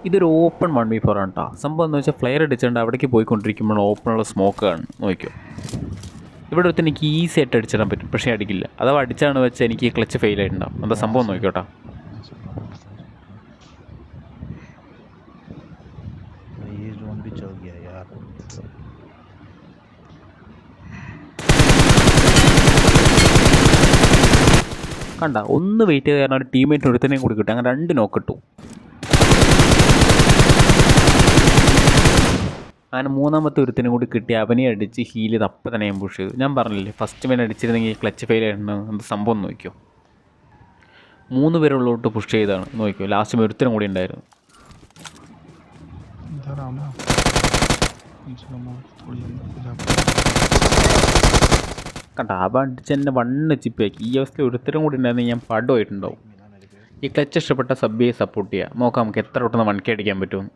ഇതൊരു open 1v4 ആണ് കേട്ടോ. സംഭവം എന്ന് വെച്ചാൽ ഫ്ലെയർ അടിച്ചുകൊണ്ട് അവിടേക്ക് പോയിക്കൊണ്ടിരിക്കുമ്പോൾ ഓപ്പണുള്ള സ്മോക്ക് കാണും. നോക്കിയോ, ഇവിടെ ഒരുത്തൻ എനിക്ക് ഈസി ആയിട്ട് അടിച്ചിടാൻ പറ്റും, പക്ഷേ അടിക്കില്ല. അഥവാ അടിച്ചാണ് വെച്ചാൽ എനിക്ക് ക്ലച്ച് ഫെയിൽ ആയിട്ടുണ്ടാവും. എന്താ സംഭവം നോക്കിയോട്ടാ. ये जोन भी चल गया यार. കണ്ട, ഒന്ന് വെയിറ്റ് ചെയ്ത് കാരണം ഒരു ടീമേറ്റ് ഒരുത്തനെയും കൂടി കിട്ടും. അങ്ങനെ 2 നോക്ക് ഇട്ടു. അങ്ങനെ മൂന്നാമത്തെ ഒരുത്തിനും കൂടി കിട്ടി. അവനെ അടിച്ച് ഹീൽ ചെയ്ത് അപ്പം തന്നെ ഞാൻ പുഷ് ചെയ്തു. ഞാൻ പറഞ്ഞില്ലേ, ഫസ്റ്റ് മേൻ അടിച്ചിരുന്നെങ്കിൽ ക്ലച്ച് ഫെയിൽ ആയിരുന്നു. എന്ത് സംഭവം നോക്കിയോ. 3 പേരുള്ളോട്ട് പുഷ് ചെയ്താണ്. നോക്കിയോ, ലാസ്റ്റ് ഒരുത്തനും കൂടി ഉണ്ടായിരുന്നു. കണ്ട, അവ അടിച്ച് എന്നെ 1 ചിപ്പാക്കി. ഈ അവസ്ഥയിൽ ഒരുത്തരും കൂടി ഉണ്ടായിരുന്നെങ്കിൽ ഞാൻ പടമായിട്ടുണ്ടാവും. ഈ ക്ലച്ച് ഇഷ്ടപ്പെട്ട സബ് സപ്പോർട്ട് ചെയ്യുക. നോക്കാം നമുക്ക് എത്ര പെട്ടെന്ന് 1K അടിക്കാൻ പറ്റുമെന്ന്.